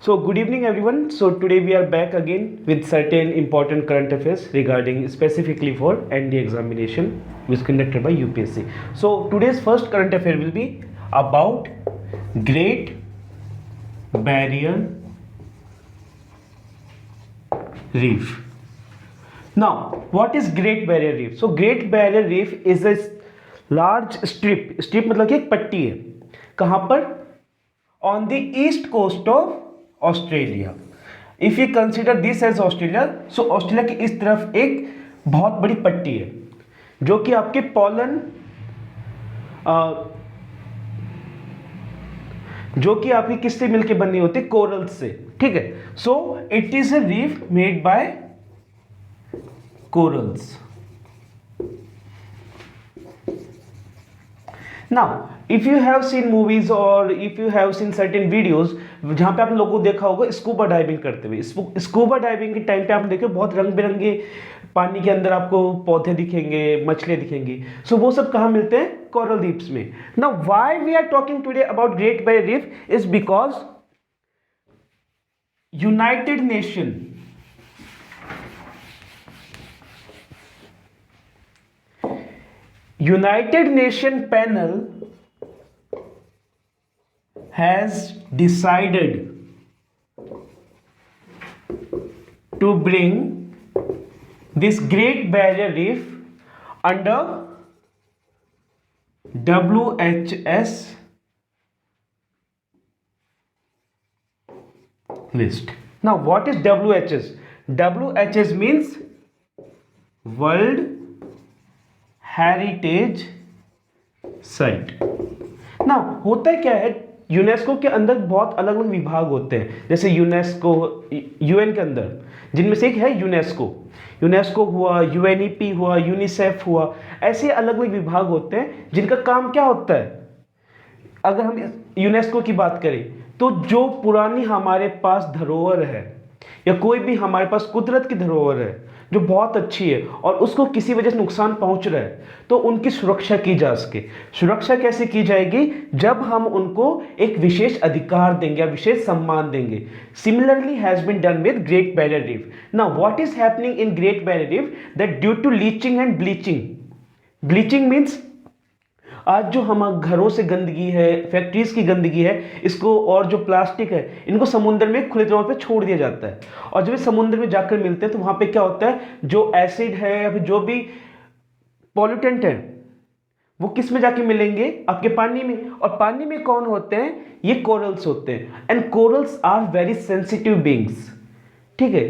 So, good evening, everyone. So, today we are back again with certain important current affairs regarding specifically for ND examination, which is conducted by UPSC. So, today's first current affair will be about Great Barrier Reef. Now, what is Great Barrier Reef? So, Great Barrier Reef is a large strip मतलब कि एक पट्टी है. कहाँ पर? On the east coast of Australia. If you consider this as Australia, so Australia की इस तरफ एक बहुत बड़ी पट्टी है जो कि आपके पोलन जो कि आपकी किससे मिलके बनी होती है? कोरल्स से. ठीक है. So it is a reef made by corals. Now, if you have seen movies or if you have seen certain videos जहाँ पे आप लोगों को देखा होगा स्कूबा डाइविंग करते हुए. स्कूबा डाइविंग के टाइम पे आप देखे बहुत रंग बिरंगे पानी के अंदर आपको पौधे दिखेंगे, मछलियाँ दिखेंगी. सो वो सब कहाँ मिलते हैं? कोरल रीफ्स में. Now why we are talking today about Great Barrier Reef is because United Nation United Nation panel has decided to bring this Great Barrier Reef under WHS list. Now, what is WHS? WHS means World heritage site. ना होता है क्या है, UNESCO के अंदर बहुत अलग अलग विभाग होते हैं. जैसे यूनेस्को यूएन के अंदर, जिनमें से एक है यूनेस्को हुआ, यूएनईपी हुआ, यूनिसेफ हुआ. ऐसे अलग अलग विभाग होते हैं जिनका काम क्या होता है. अगर हम यूनेस्को की बात करें तो जो पुरानी हमारे पास धरोहर है या कोई भी हमारे पास कुदरत की धरोहर है जो बहुत अच्छी है और उसको किसी वजह से नुकसान पहुंच रहा है, तो उनकी सुरक्षा की जा सके. सुरक्षा कैसे की जाएगी? जब हम उनको एक विशेष अधिकार देंगे या विशेष सम्मान देंगे. Similarly has been done with Great Barrier Reef. Now what is happening in Great Barrier Reef? That due to leaching and bleaching means आज जो हमारे घरों से गंदगी है, फैक्ट्रीज की गंदगी है, इसको और जो प्लास्टिक है इनको समुद्र में खुले तौर पे छोड़ दिया जाता है. और जब ये समुद्र में जाकर मिलते हैं तो वहां पे क्या होता है, जो एसिड है या फिर जो भी पॉल्यूटेंट है वो किस में जाके मिलेंगे? आपके पानी में. और पानी में कौन होते हैं? ये कोरल्स होते हैं. And corals are very sensitive beings. ठीक है.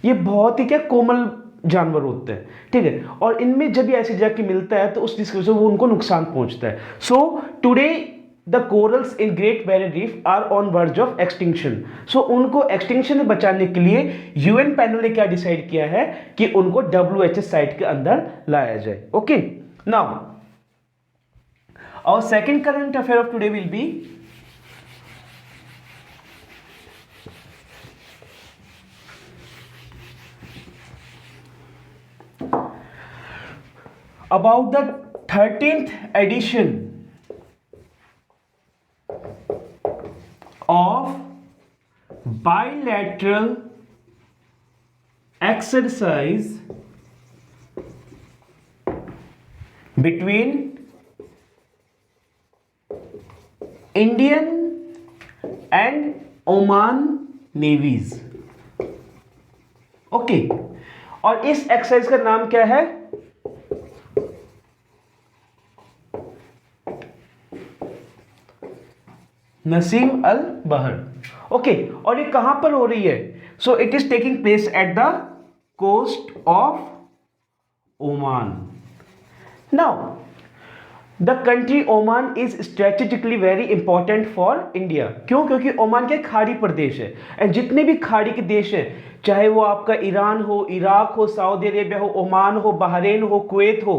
ये बहुत ही क्या कोमल जानवर होते हैं. ठीक है. और इनमें जब ये ऐसे जाके मिलता है तो उस वजह से वो उनको नुकसान पहुंचता है. So today the corals in Great Barrier Reef are on verge of extinction. So उनको एक्सटिंक्शन से बचाने के लिए यूएन पैनल ने क्या डिसाइड किया है कि उनको WHS साइट के अंदर लाया जाए. Okay. Now our second current affair of today will be about the 13th edition of bilateral exercise between Indian and Oman navies. Okay. और इस एक्सरसाइज का नाम क्या है? नसीम अल बहर. ओके. और ये कहां पर हो रही है? So it is taking place at the coast of Oman. Now the country Oman is strategically very important for India. क्यों? क्योंकि ओमान के खाड़ी प्रदेश है. एंड जितने भी खाड़ी के देश हैं, चाहे वो आपका ईरान हो, इराक हो, सऊदी अरेबिया हो, ओमान हो, बहरीन हो, कुवैत हो,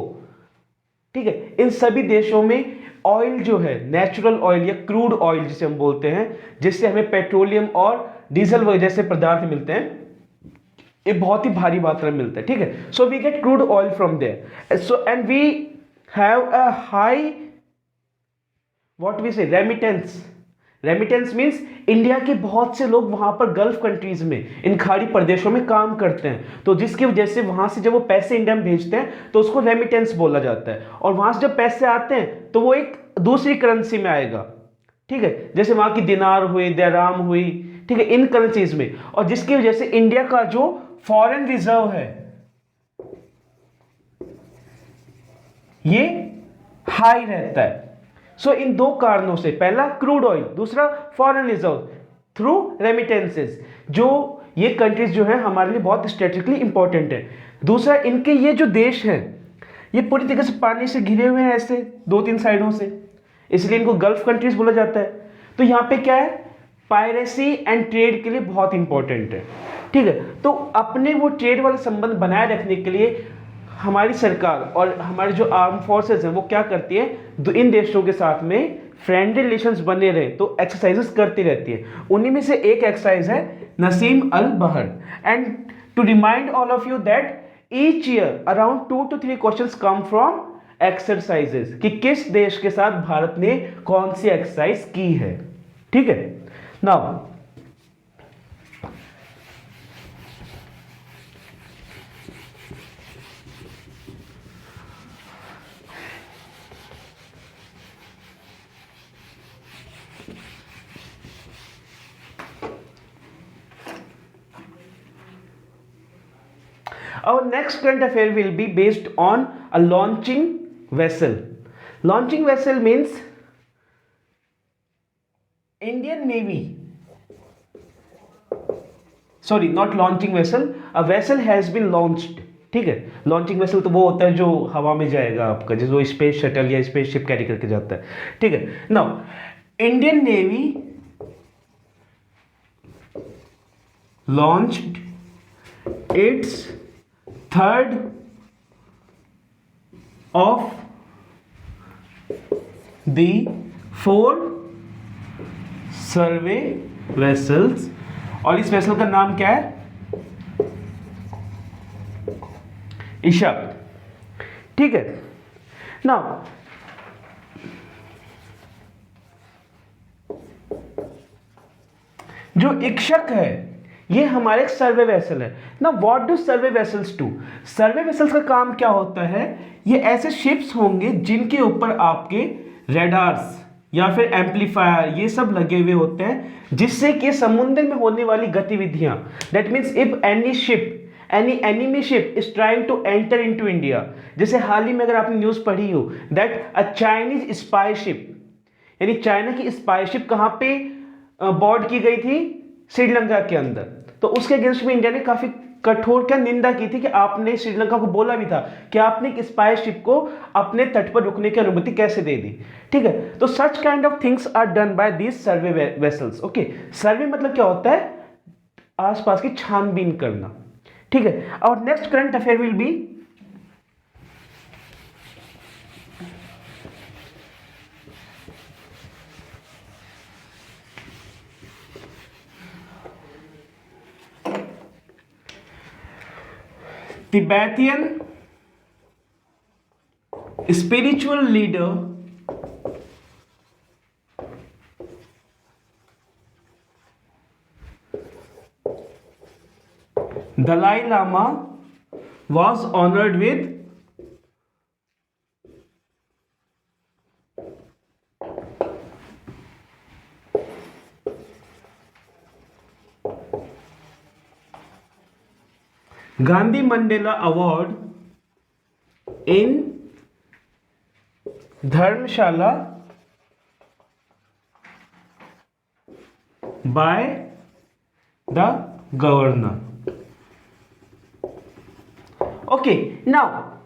ठीक है, इन सभी देशों में ऑयल जो है, नेचुरल ऑयल या क्रूड ऑयल जिसे हम बोलते हैं, जिससे हमें पेट्रोलियम और डीजल वगैरह जैसे पदार्थ मिलते हैं, ये बहुत ही भारी मात्रा में मिलता है. ठीक है. So we get crude oil from there. So and we have a high what we say remittance remittance means India के बहुत से लोग वहां पर गल्फ कंट्रीज में, इन खाड़ी प्रदेशों में काम करते हैं, तो जिसकी वजह से वहां से जब वो पैसे इंडिया में भेजते हैं तो उसको रेमिटेंस बोला जाता है। और वहां से जब पैसे आते हैं तो वो एक दूसरी करेंसी में आएगा, ठीक है, जैसे वहां की दिनार हुई, दिरहम हुई, ठीक है, इन करेंसीज में। और जिसकी वजह से इंडिया का जो फॉरेन रिजर्व है ये हाई रहता है। सो इन दो कारणों से, पहला क्रूड ऑयल, दूसरा फॉरेन रिजर्व थ्रू रेमिटेंसेस, जो ये कंट्रीज जो है हमारे लिए बहुत स्ट्रेटेजिकली इंपॉर्टेंट है। दूसरा, इनके ये जो देश हैं ये पूरी तरीके से पानी से घिरे हुए हैं, ऐसे दो तीन साइडों से, इसलिए इनको गल्फ कंट्रीज बोला जाता है। तो यहाँ पे क्या है, पायरेसी एंड ट्रेड के लिए बहुत इंपॉर्टेंट है, ठीक है। तो अपने वो ट्रेड वाले संबंध बनाए रखने के लिए हमारी सरकार और हमारी जो आर्म फोर्सेस हैं वो क्या करती है, इन देशों के साथ में फ्रेंडली रिलेशंस बने रहे तो एक्सरसाइजेस करती रहती है। उन्हीं में से एक एक्सरसाइज है Naseem Al Bahr. And to remind all of you that each year around 2 to 3 questions come from exercises, कि किस देश के साथ भारत ने कौन सी एक्सरसाइज की है, ठीक है। Now our next current affair will be based on a launching vessel. Launching vessel means Indian Navy, sorry, not launching vessel, a vessel has been launched, ठीक है। लॉन्चिंग वेसल तो वो होता है जो हवा में जाएगा आपका, जो स्पेस शटल या स्पेस शिप कैरी करके जाता है, ठीक है। Now Indian navy launched it's third of the 4 survey vessels, और इस वेसल का नाम क्या है, इशक, ठीक है। नाउ जो इक्षक है ये हमारे एक सर्वे वेसल है ना। What do survey vessels do? Survey vessels का काम क्या होता है, ये ऐसे शिप्स होंगे जिनके ऊपर आपके रेडार्स या फिर एम्पलीफायर ये सब लगे हुए होते हैं, जिससे कि समुद्र में होने वाली गतिविधियां, that means if any ship, any enemy ship is trying to enter into India, जैसे हाल ही में अगर आपने न्यूज पढ़ी हो that a Chinese spy ship, यानी चाइना की स्पाई शिप कहां पे बोर्ड की गई थी, श्रीलंका के अंदर, तो उसके अगेंस्ट में इंडिया ने काफी कठोर क्या निंदा की थी कि आपने श्रीलंका को बोला भी था कि आपने एक स्पाई शिप को अपने तट पर रुकने की अनुमति कैसे दे दी, ठीक है। तो such kind of things are done by these survey vessels, okay. Survey मतलब क्या होता है, आसपास की छानबीन करना, ठीक है। और next current affair will B Tibetan spiritual leader Dalai Lama was honored with Gandhi Mandela Award in Dharamshala by the governor. Okay, now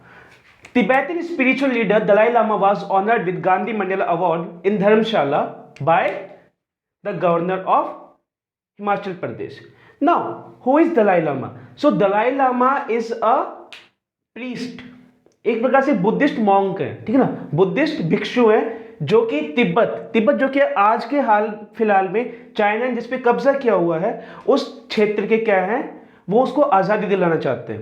Tibetan spiritual leader Dalai Lama was honored with Gandhi Mandela Award in Dharamshala by the governor of Himachal Pradesh. Now, who is Dalai Lama? So Dalai Lama is a priest, एक प्रकार से Buddhist monk है, ठीक है ना, Buddhist भिक्षु है, जो कि तिब्बत जो कि आज के हाल फिलहाल में चाइना ने जिस पे कब्जा किया हुआ है उस क्षेत्र के क्या है, वो उसको आज़ादी दिलाना चाहते हैं,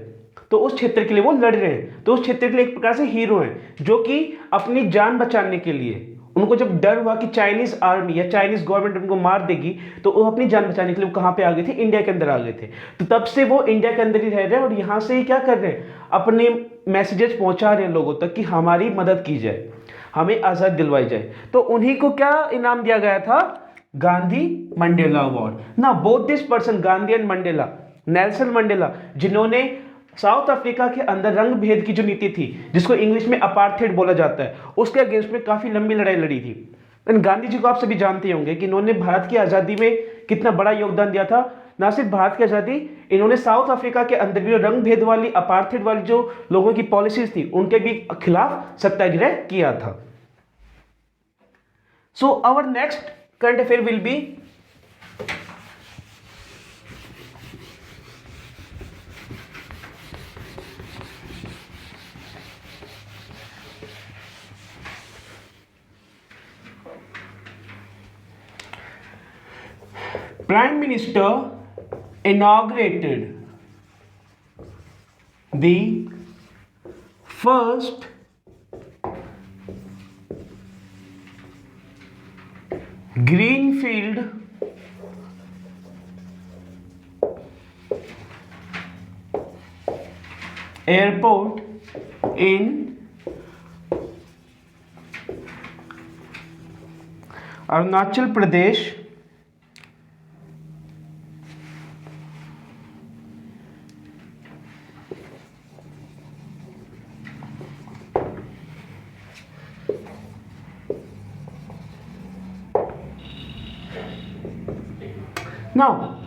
तो उस क्षेत्र के लिए वो लड़ रहे हैं। तो उस क्षेत्र के लिए एक प्रकार से हीरो हैं जो कि अपनी जान बचाने के लिए उनको जब डर हुआ कि चाइनीज आर्मी या चाइनीज गवर्नमेंट उनको मार देगी, तो वो अपनी जान बचाने के लिए वो कहाँ पे आ गए थे, इंडिया के अंदर आ गए थे। तो तब से वो इंडिया के अंदर ही रह रहे हैं और यहाँ से ही क्या कर रहे हैं, अपने मैसेजेस पहुंचा रहे हैं लोगों तक कि हमारी मदद की जाए, हमें आज़ाद दिलवाई जाए। तो उन्हीं को क्या इनाम दिया गया था, गांधी मंडेला अवार्ड ना। Both this person, Gandhi and Mandela, Nelson Mandela, जिन्होंने साउथ अफ्रीका के अंदर रंग भेद की जो नीति थी, जिसको इंग्लिश में अपार्थेड बोला जाता है, उसके अगेंस्ट में काफी लंबी लड़ाई लड़ी थी। गांधी जी को आप सभी जानते होंगे कि इन्होंने भारत की आजादी में कितना बड़ा योगदान दिया था। ना सिर्फ भारत की आजादी, इन्होंने साउथ अफ्रीका के अंदर भी जो रंग भेद वाली, अपार्थेड वाली जो लोगों की पॉलिसीज थी, उनके भी खिलाफ सत्याग्रह किया था। So our next current affair will be Prime Minister inaugurated the first greenfield airport in Arunachal Pradesh Now,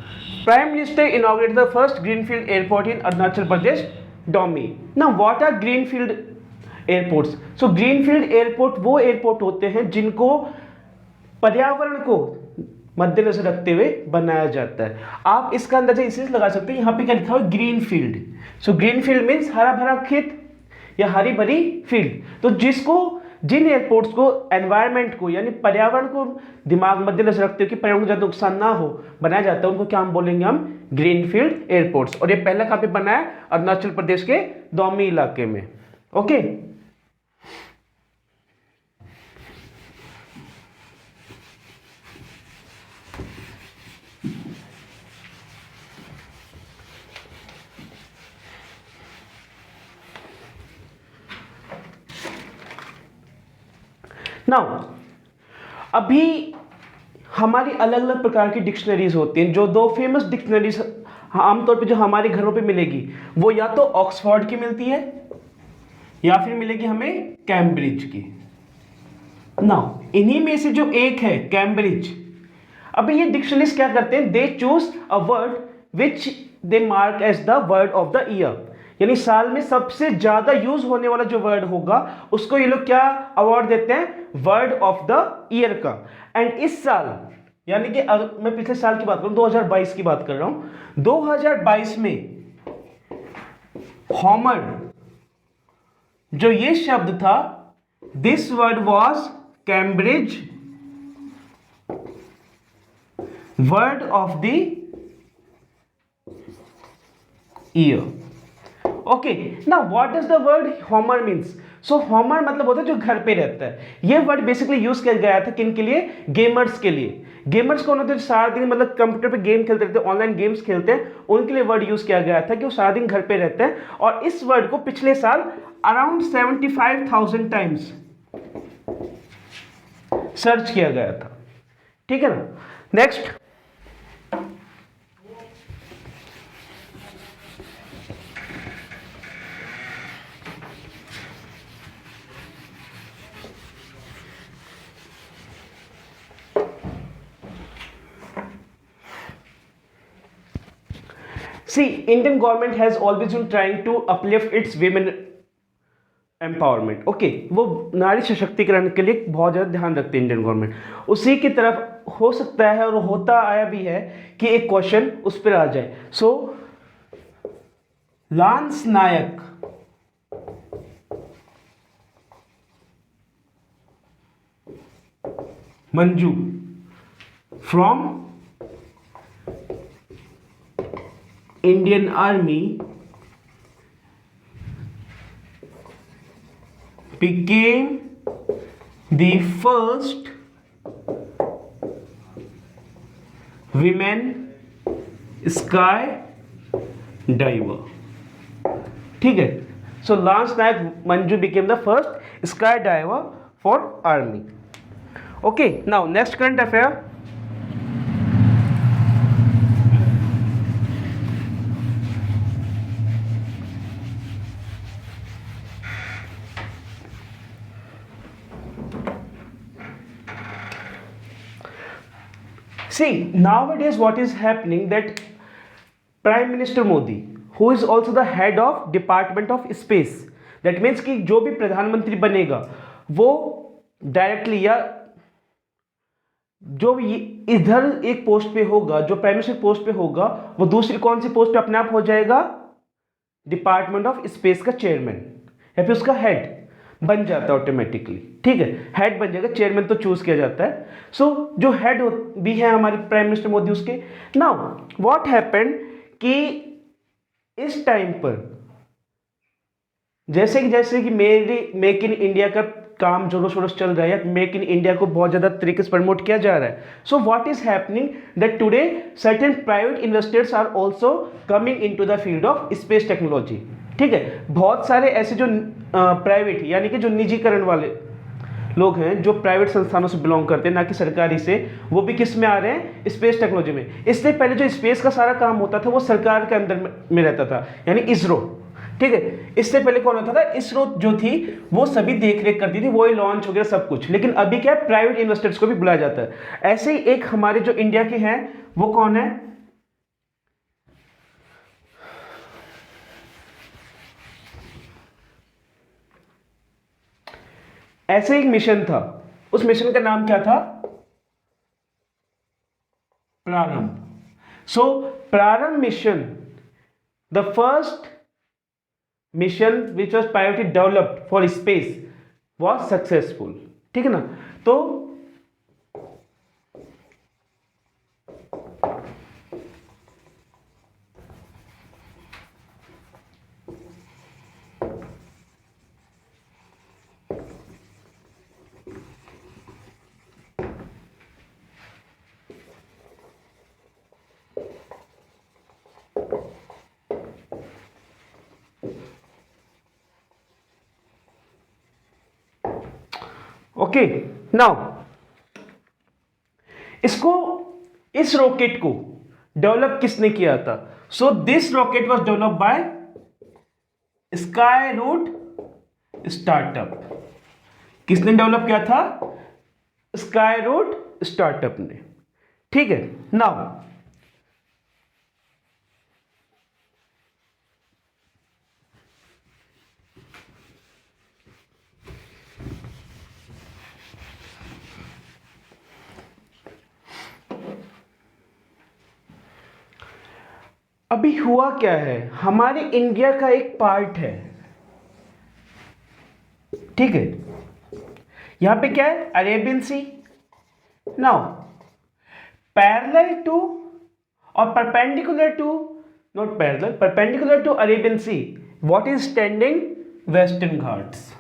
Prime Minister inaugurated the first greenfield airport in Arunachal Pradesh, Domi. Now, what are greenfield airports? So, greenfield airport वो airport होते हैं जिनको पर्यावरण को मद्देनजर रखते हुए बनाया जाता है। आप इसका अंदाजा इसी से लगा सकते हैं, यहाँ पे क्या लिखा हुआ है, green field. So green field means हरा भरा खेत या हरी भरी फील्ड। तो जिसको, जिन एयरपोर्ट्स को एनवायरनमेंट को यानी पर्यावरण को दिमाग मद्देनजर रखते हुए कि पर्यावरण को ज्यादा नुकसान ना हो बनाया जाता है, उनको क्या हम बोलेंगे, हम ग्रीन फील्ड एयरपोर्ट्स। और ये पहला कहाँ पे बना है, अरुणाचल प्रदेश के दौमी इलाके में। ओके, नाउ अभी हमारी अलग अलग प्रकार की डिक्शनरीज होती हैं। जो दो फेमस डिक्शनरीज आमतौर पे जो हमारे घरों पे मिलेगी, वो या तो ऑक्सफोर्ड की मिलती है या फिर मिलेगी हमें कैम्ब्रिज की। नाउ इन्हीं में से जो एक है कैम्ब्रिज, अभी ये डिक्शनरीज क्या करते हैं, they choose a word which they mark as the word of the year, यानी साल में सबसे ज्यादा यूज होने वाला जो वर्ड होगा उसको ये लोग क्या अवार्ड देते हैं, वर्ड ऑफ द ईयर का। एंड इस साल, यानी कि मैं पिछले साल की बात करूं, 2022 की बात कर रहा हूं, 2022 में होमर जो ये शब्द था, this word was Cambridge word of the year. Okay, ना what does the word homer means. So homer मतलब होता है जो घर पे रहता है। ये वर्ड बेसिकली यूज किया गया था किन के लिए, गेमर्स के लिए। गेमर्स कौन होते हैं, सारा दिन मतलब कंप्यूटर पे गेम खेलते रहते हैं, ऑनलाइन गेम्स खेलते हैं, उनके लिए वर्ड यूज किया गया था कि वो सारा दिन घर पे रहते हैं। और इस वर्ड को पिछले साल अराउंड 75,000 टाइम्स सर्च किया गया था। ठीक है ना। Next, See, Indian government has always been trying to uplift its women empowerment. Okay, वो नारी सशक्तिकरण के लिए बहुत ज़्यादा ध्यान रखते हैं इंडियन गवर्नमेंट। उसी की तरफ हो सकता है और होता आया भी है कि एक क्वेश्चन उस पर आ जाए। So Lance Naik Manju from Indian Army became the first women skydiver. ठीक है, so Lance Naik Manju became the first skydiver for army. Okay, now next current affair. See, nowadays what is happening that Prime Minister Modi, who is also the head of Department of Space, that means कि जो भी प्रधानमंत्री बनेगा वो directly या जो भी इधर एक पोस्ट पे होगा, जो प्राइम मिनिस्टर पोस्ट पे होगा, वो दूसरी कौन सी पोस्ट पे अपने आप हो जाएगा? डिपार्टमेंट ऑफ स्पेस का चेयरमैन या फिर उसका हेड बन जाता है ऑटोमेटिकली। ठीक है, हेड बन जाएगा, चेयरमैन तो चूज किया जाता है। सो जो हेड भी है हमारे प्राइम मिनिस्टर मोदी उसके। नाउ व्हाट हैपेंड कि इस टाइम पर जैसे कि मेरी मेक इन इंडिया का काम जोरों शोरों से चल रहा है, या मेक इन इंडिया को बहुत ज़्यादा तरीके से प्रमोट किया जा रहा है। So what is happening that today certain private investors are also coming into the field of space technology. ठीक है, बहुत सारे ऐसे जो प्राइवेट यानी कि जो निजीकरण वाले लोग हैं, जो प्राइवेट संस्थानों से बिलोंग करते हैं, ना कि सरकारी से, वो भी किस में आ रहे हैं? स्पेस टेक्नोलॉजी में। इससे पहले जो स्पेस का सारा काम होता था वो सरकार के अंदर में रहता था, यानी इसरो। ठीक है, इससे पहले कौन होता था? इसरो जो थी वो सभी देख रेख करती थी, वो लॉन्च वगैरह सब कुछ। लेकिन अभी क्या है, प्राइवेट इन्वेस्टर्स को भी बुलाया जाता है। ऐसे ही एक हमारे जो इंडिया के हैं वो कौन है? ऐसे एक मिशन था, उस मिशन का नाम क्या था? Prarambh. So Prarambh mission, the first mission which was priority developed for space was successful. ठीक है ना? तो ओके, नाउ इस रॉकेट को डेवलप किसने किया था? So this rocket was develop by Skyroot startup. किसने डेवलप किया था? स्काई रूट स्टार्टअप ने। ठीक है, नाउ अभी हुआ क्या है, हमारे इंडिया का एक पार्ट है। ठीक है, यहां पे क्या है? Arabian Sea. Now parallel to और perpendicular to, not parallel, perpendicular to Arabian Sea, what is standing? Western Ghats.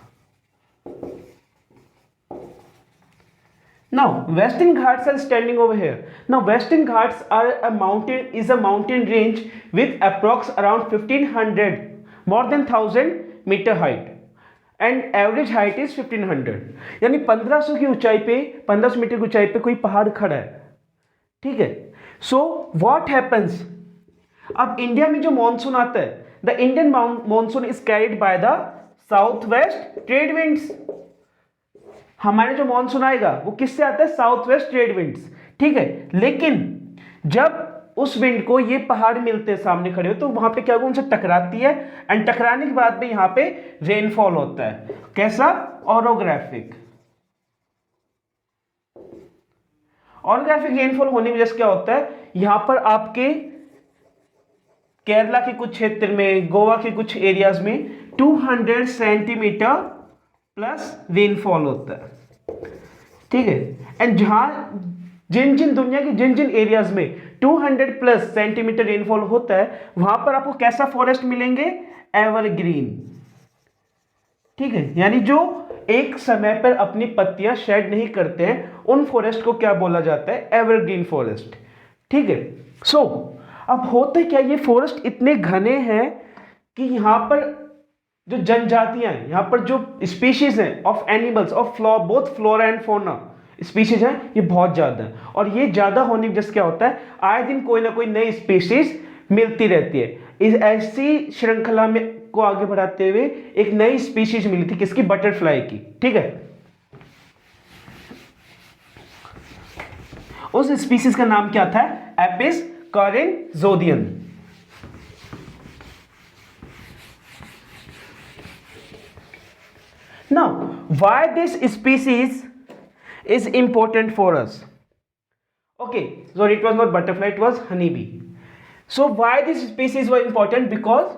Now Western Ghats are standing over here. Now Western Ghats are a mountain range with approx around 1500, more than 1000 meter height, and average height is 1500, यानी 1500 की ऊंचाई पे, 1500 metre की ऊंचाई पे कोई पहाड़ खड़ा है। ठीक है, सो व्हाट हैपेंस, अब इंडिया में जो मॉनसून आता है, the Indian monsoon is carried by the south west trade winds. हमारे जो मॉनसून आएगा वो किससे आता है? South west trade winds. ठीक है, लेकिन जब उस विंड को ये पहाड़ मिलते हैं सामने खड़े हो, तो वहां पे क्या होगा? उनसे टकराती है, एंड टकराने के बाद में यहां पे रेनफॉल होता है। कैसा? ऑरोग्राफिक। ऑरोग्राफिक रेनफॉल होने की वजह से क्या होता है, यहां पर आपके केरला के कुछ क्षेत्र में, गोवा के कुछ एरियाज में 200 सेंटीमीटर प्लस रेनफॉल होता है। ठीक है, एंड जिन दुनिया के जिन एरियाज में 200 प्लस सेंटीमीटर रेनफॉल होता है, वहां पर आपको कैसा फॉरेस्ट मिलेंगे? एवरग्रीन। ठीक है, यानी जो एक समय पर अपनी पत्तियां शेड नहीं करते हैं, उन फॉरेस्ट को क्या बोला जाता है? Evergreen forest. ठीक है। सो अब होते क्या, ये फॉरेस्ट इतने घने हैं कि यहाँ पर जो जनजातियां हैं, यहाँ पर जो स्पीशीज हैं of animals, of both flora and fauna species हैं, ये बहुत ज्यादा है। और ये ज्यादा होने की वजह से क्या होता है, आए दिन कोई ना कोई नई स्पीशीज मिलती रहती है। इस ऐसी श्रृंखला में को आगे बढ़ाते हुए एक नई स्पीशीज मिली थी, किसकी? बटरफ्लाई की। ठीक है। उस स्पीशीज का नाम क्या था? Apis कॉरिनजोडियन। Now, why this species is important for us? Okay, so it was not butterfly, it was honeybee. So why this species were important? Because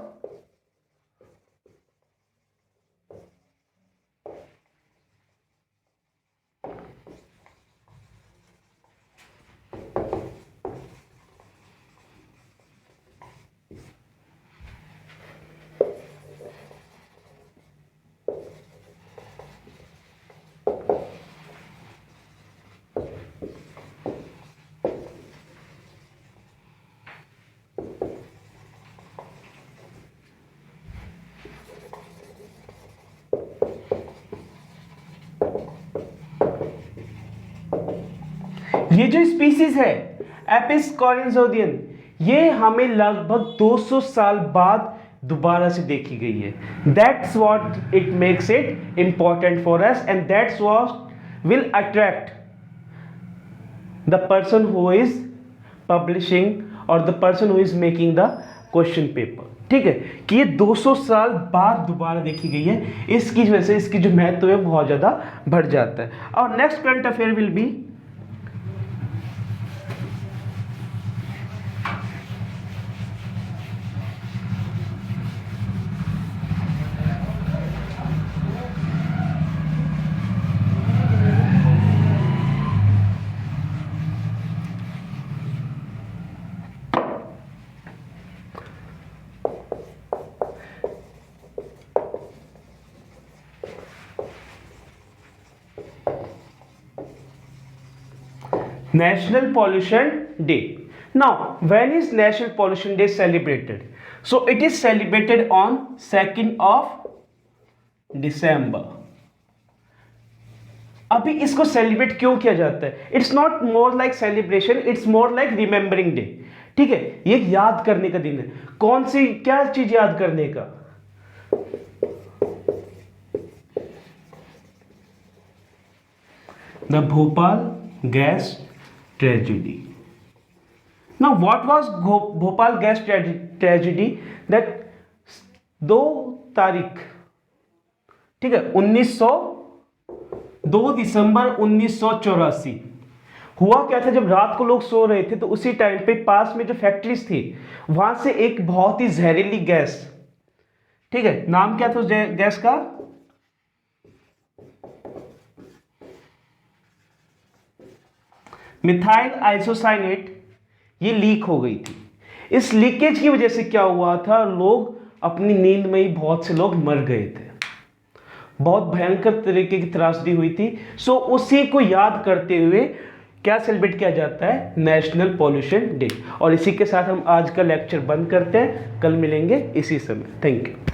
ये जो स्पीसीज है एपिस कॉरिनजोडियन, ये हमें लगभग 200 साल बाद दोबारा से देखी गई है। That's what it makes it important for us and that's what will attract the person who is publishing और the person who is making the question paper. ठीक है, कि ये 200 साल बाद दोबारा देखी गई है, इसकी वजह से इसकी जो महत्व है बहुत ज्यादा बढ़ जाता है। और next current affair will B National Pollution Day. Now, when is National Pollution Day celebrated? So it is celebrated on 2nd of December. अभी इसको सेलिब्रेट क्यों किया जाता है? It's not more like celebration, it's more like remembering day. ठीक है, ये याद करने का दिन है। कौन सी क्या चीज याद करने का? The Bhopal gas tragedy. Now, what was Bhopal gas tragedy? That 2 तारीख, ठीक है, 2 दिसंबर 1984 हुआ क्या था? जब रात को लोग सो रहे थे तो उसी टाइम पे पास में जो फैक्ट्रीज थी वहां से एक बहुत ही जहरीली गैस, ठीक है, नाम क्या था उस गैस का? मिथाइल आइसोसाइनेट, ये लीक हो गई थी। इस लीकेज की वजह से क्या हुआ था? लोग अपनी नींद में ही बहुत से लोग मर गए थे, बहुत भयंकर तरीके की त्रासदी हुई थी। सो उसी को याद करते हुए क्या सेलिब्रेट किया जाता है? National pollution day. और इसी के साथ हम आज का लेक्चर बंद करते हैं, कल मिलेंगे इसी समय। Thank you.